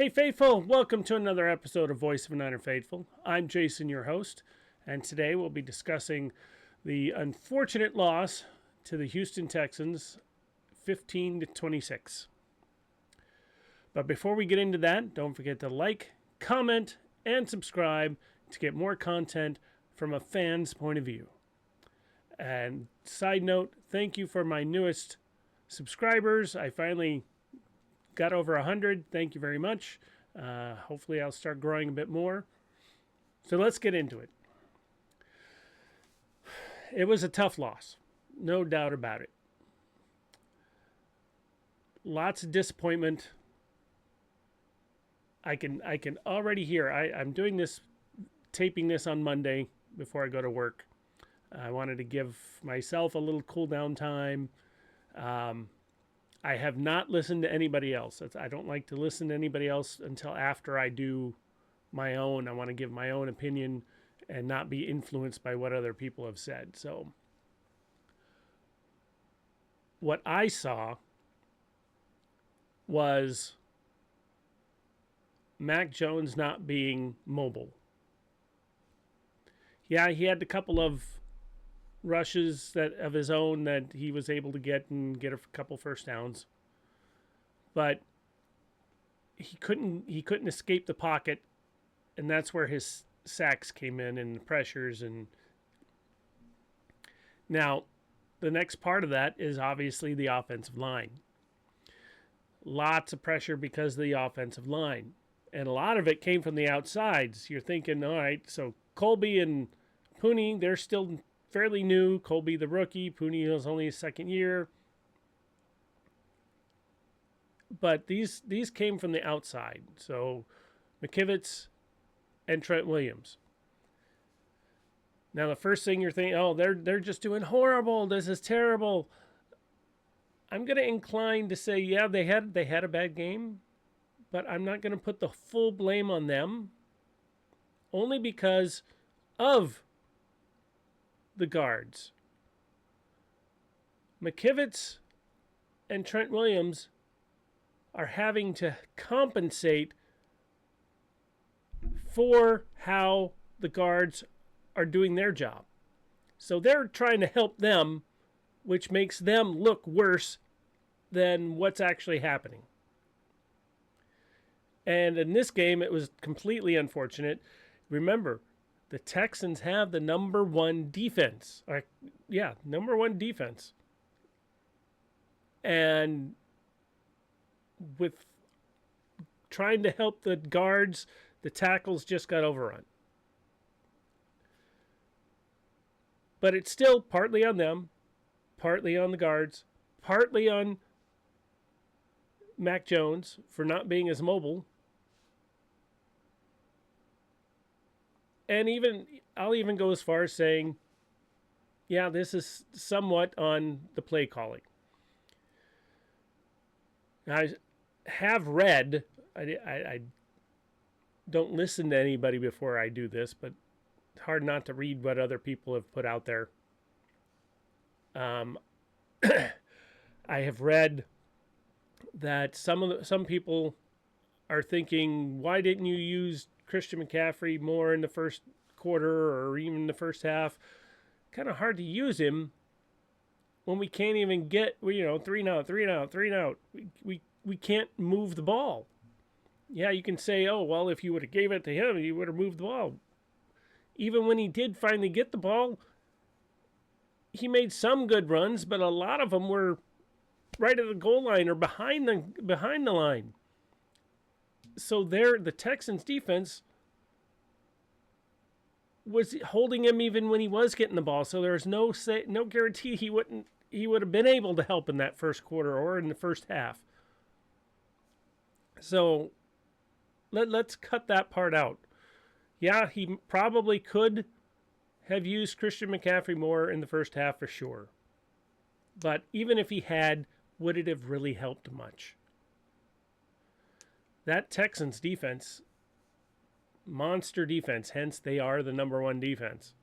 Hey Faithful, welcome to another episode of Voice of a Niner Faithful. I'm Jason, your host, and today we'll be discussing the unfortunate loss to the Houston Texans, 15-26. But before we get into that, don't forget to like, comment, and subscribe to get more content from a fan's point of view. And side note, thank you for my newest subscribers. I finally got over 100. Thank you very much. Hopefully I'll start growing a bit more. So let's get into it. It was a tough loss. No doubt about it. Lots of disappointment. I can already hear. I'm doing this, taping this on Monday before I go to work. I wanted to give myself a little cool down time. I have not listened to anybody else. I don't like to listen to anybody else until after I do my own. I want to give my own opinion and not be influenced by what other people have said. So what I saw was Mac Jones not being mobile. Yeah, he had a couple of rushes that of his own that he was able to get a couple first downs, but he couldn't escape the pocket, and that's where his sacks came in and the pressures. And now the next part of that is obviously the offensive line. Lots of pressure because of the offensive line, and a lot of it came from the outsides. You're thinking, all right, so Colby and Purdy, they're still fairly new. Colby the rookie, Purdy was only his second year. But these came from the outside. So McKivitz and Trent Williams. Now the first thing you're thinking, oh, they're just doing horrible. This is terrible. I'm going to incline to say, yeah, they had a bad game, but I'm not going to put the full blame on them, only because of the guards. McKivitz and Trent Williams are having to compensate for how the guards are doing their job. So they're trying to help them, which makes them look worse than what's actually happening. And in this game, it was completely unfortunate. Remember, the Texans have the number one defense. Number one defense. And with trying to help the guards, the tackles just got overrun. But it's still partly on them, partly on the guards, partly on Mac Jones for not being as mobile. And I'll even go as far as saying, yeah, this is somewhat on the play calling. I have read, I don't listen to anybody before I do this, but it's hard not to read what other people have put out there. I have read that some people are thinking, why didn't you use Christian McCaffrey more in the first quarter or even the first half? Kind of hard to use him when we can't even get, 3 and out. We can't move the ball. Yeah, you can say, oh, well, if you would have gave it to him, he would have moved the ball. Even when he did finally get the ball, he made some good runs, but a lot of them were right at the goal line or behind the line. So the Texans defense was holding him even when he was getting the ball. So there's no guarantee he would have been able to help in that first quarter or in the first half. So let's cut that part out. Yeah, he probably could have used Christian McCaffrey more in the first half for sure. But even if he had, would it have really helped much? That Texans defense, monster defense, hence they are the number one defense.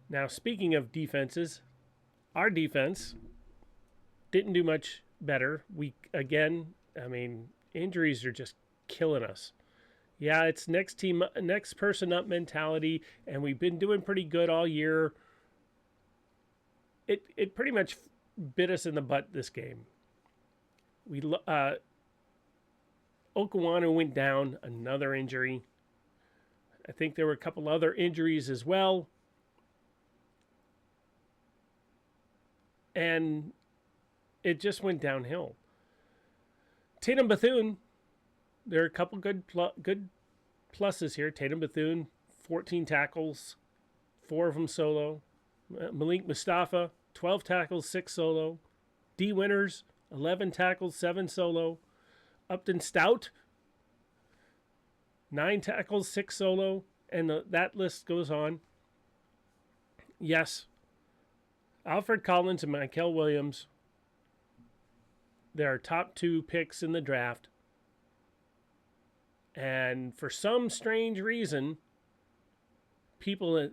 Now, speaking of defenses, our defense didn't do much better. I mean, injuries are just killing us. Yeah, it's next person up mentality, and we've been doing pretty good all year. It pretty much bit us in the butt this game. We Okawanu went down, another injury. I think there were a couple other injuries as well. And it just went downhill. Tatum Bethune, there are a couple good pluses here. Tatum Bethune, 14 tackles, 4 of them solo. Malik Mustafa, 12 tackles, 6 solo. D. Winters, 11 tackles, 7 solo. Upton Stout, 9 tackles, 6 solo. And that list goes on. Yes, Alfred Collins and Michael Williams, they're top 2 picks in the draft. And for some strange reason, people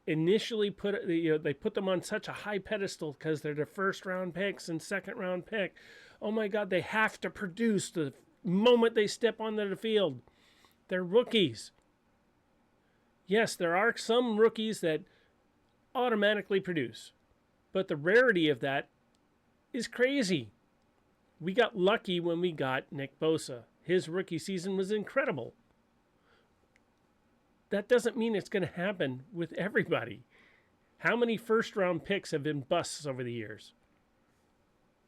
initially they put them on such a high pedestal because they're the first round picks and second round pick. Oh my God, they have to produce the moment they step onto the field. They're rookies. Yes, there are some rookies that automatically produce, but the rarity of that is crazy. We got lucky when we got Nick Bosa. His rookie season was incredible. That doesn't mean it's going to happen with everybody. How many first-round picks have been busts over the years?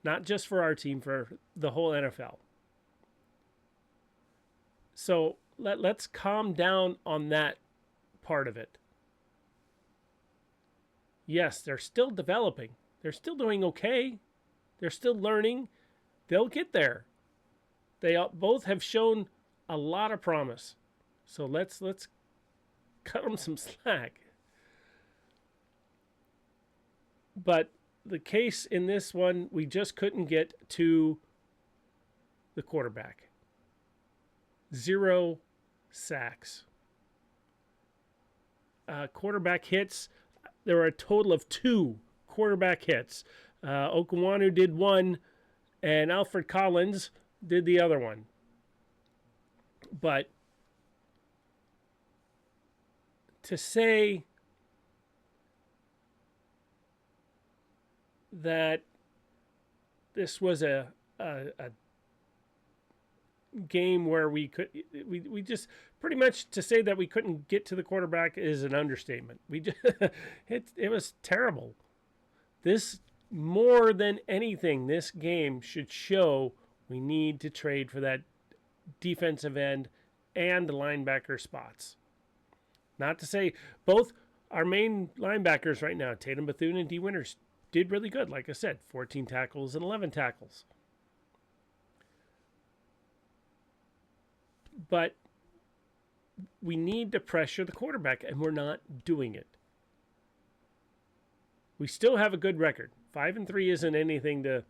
Not just for our team, for the whole NFL. So let's calm down on that part of it. Yes, they're still developing. They're still doing okay. They're still learning. They'll get there. They both have shown a lot of promise. So let's cut them some slack. But the case in this one, we just couldn't get to the quarterback. 0 sacks. Quarterback hits, there were a total of 2 quarterback hits. Okawanu did 1, and Alfred Collins did the other one. But to say that this was a game where we just pretty much, to say that we couldn't get to the quarterback is an understatement. We just it was terrible. This, more than anything, this game should show we need to trade for that defensive end and the linebacker spots. Not to say both our main linebackers right now, Tatum Bethune and D. Winters, did really good. Like I said, 14 tackles and 11 tackles. But we need to pressure the quarterback, and we're not doing it. We still have a good record. 5-3 isn't anything to,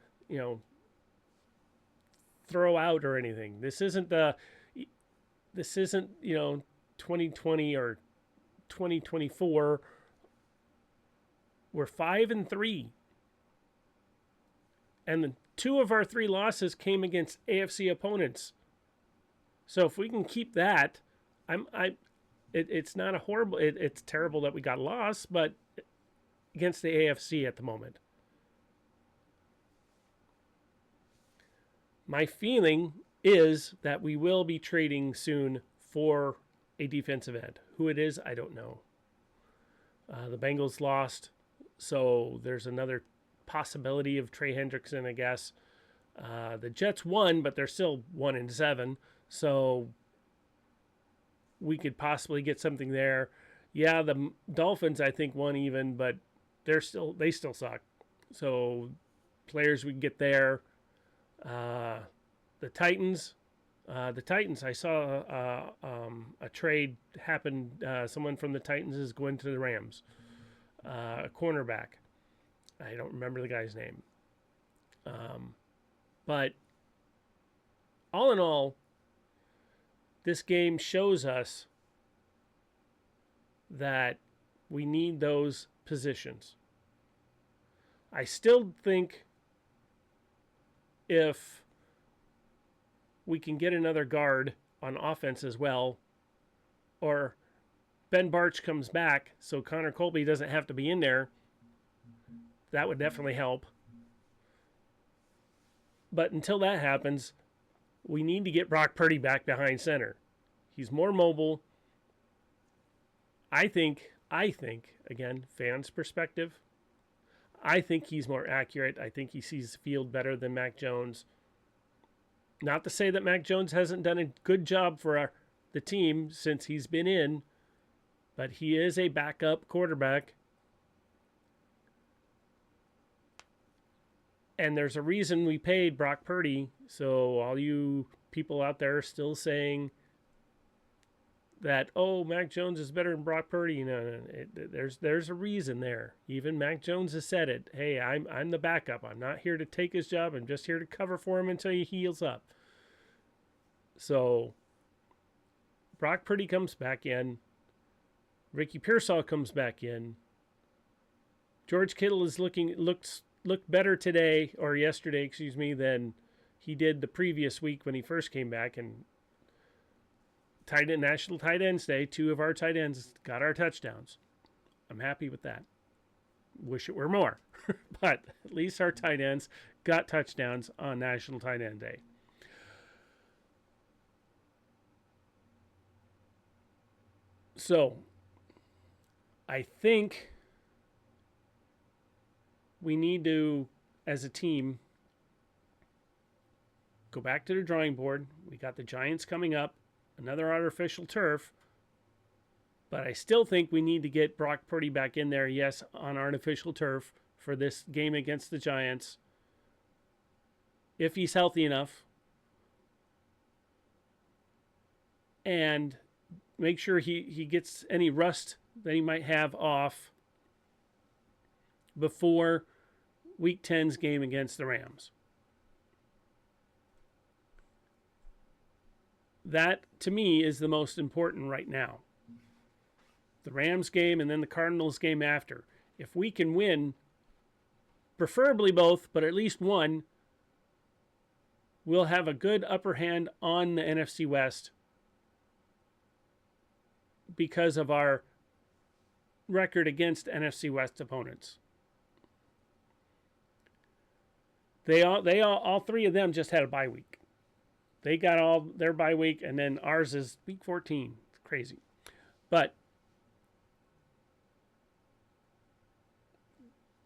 throw out or anything. This isn't 2020 or 2024. We're 5-3. And 2 of our 3 losses came against AFC opponents. So if we can keep that, it's not a horrible. It's terrible that we got lost, but against the AFC at the moment. My feeling is that we will be trading soon for a defensive end. Who it is, I don't know. The Bengals lost, so there's another possibility of Trey Hendrickson, I guess. The Jets won, but they're still 1-7, so we could possibly get something there. Yeah, the Dolphins, I think, won even, but they still suck. So players we can get there. The Titans, I saw a trade happen. Someone from the Titans is going to the Rams. A cornerback. I don't remember the guy's name. But all in all, this game shows us that we need those positions. I still think if we can get another guard on offense as well, or Ben Barch comes back so Connor Colby doesn't have to be in there, that would definitely help. But until that happens, we need to get Brock Purdy back behind center. He's more mobile. I think, again, fans' perspective, I think he's more accurate. I think he sees the field better than Mac Jones. Not to say that Mac Jones hasn't done a good job for the team since he's been in, but he is a backup quarterback. And there's a reason we paid Brock Purdy. So all you people out there still saying that, oh, Mac Jones is better than Brock Purdy. No, there's a reason there. Even Mac Jones has said it. Hey, I'm the backup. I'm not here to take his job. I'm just here to cover for him until he heals up. So Brock Purdy comes back in. Ricky Pearsall comes back in. George Kittle is looked better today or yesterday, than he did the previous week when he first came back. And National Tight Ends Day, 2 of our tight ends got our touchdowns. I'm happy with that. Wish it were more, but at least our tight ends got touchdowns on National Tight End Day. So, I think we need to, as a team, go back to the drawing board. We got the Giants coming up, another artificial turf, but I still think we need to get Brock Purdy back in there, yes, on artificial turf for this game against the Giants, if he's healthy enough, and make sure he gets any rust that he might have off before Week 10's game against the Rams. That, to me, is the most important right now. The Rams game and then the Cardinals game after. If we can win, preferably both, but at least one, we'll have a good upper hand on the NFC West because of our record against NFC West opponents. All 3 of them just had a bye week. They got all their bye week, and then ours is week 14. It's crazy. But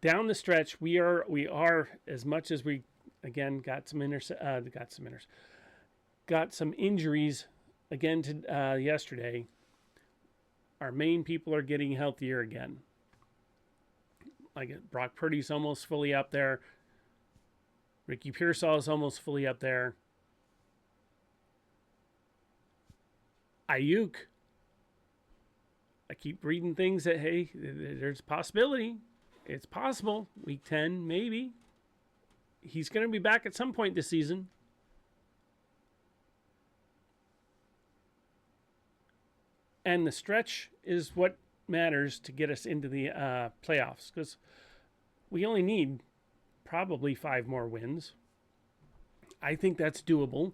down the stretch, we are as much as we again got some injuries again to yesterday. Our main people are getting healthier again. Like Brock Purdy's almost fully up there. Ricky Pearsall is almost fully up there. Ayuk, I keep reading things that, hey, there's a possibility. It's possible. Week 10, maybe. He's going to be back at some point this season. And the stretch is what matters to get us into the playoffs, because we only need probably 5 more wins. I think that's doable.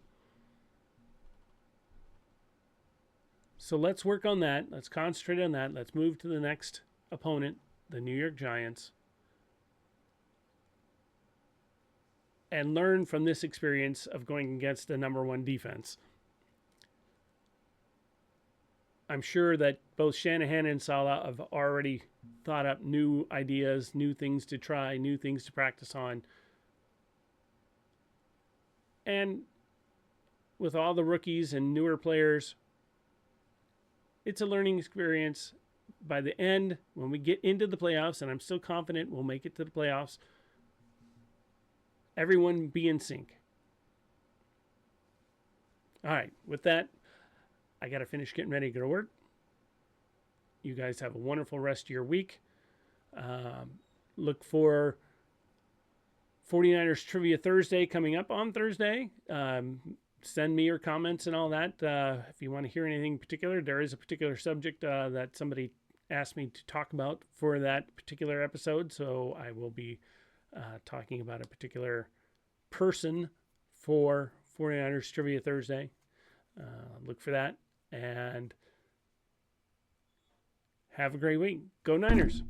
So let's work on that. Let's concentrate on that. Let's move to the next opponent, the New York Giants, and learn from this experience of going against the number 1 defense. I'm sure that both Shanahan and Saleh have already thought up new ideas, new things to try, new things to practice on. And with all the rookies and newer players, it's a learning experience. By the end, when we get into the playoffs, and I'm still confident we'll make it to the playoffs, everyone be in sync. All right, with that, I got to finish getting ready to go to work. You guys have a wonderful rest of your week. Look for 49ers Trivia Thursday coming up on Thursday. Send me your comments and all that. If you want to hear anything particular, there is a particular subject that somebody asked me to talk about for that particular episode. So I will be talking about a particular person for 49ers Trivia Thursday. Look for that. And have a great week. Go Niners.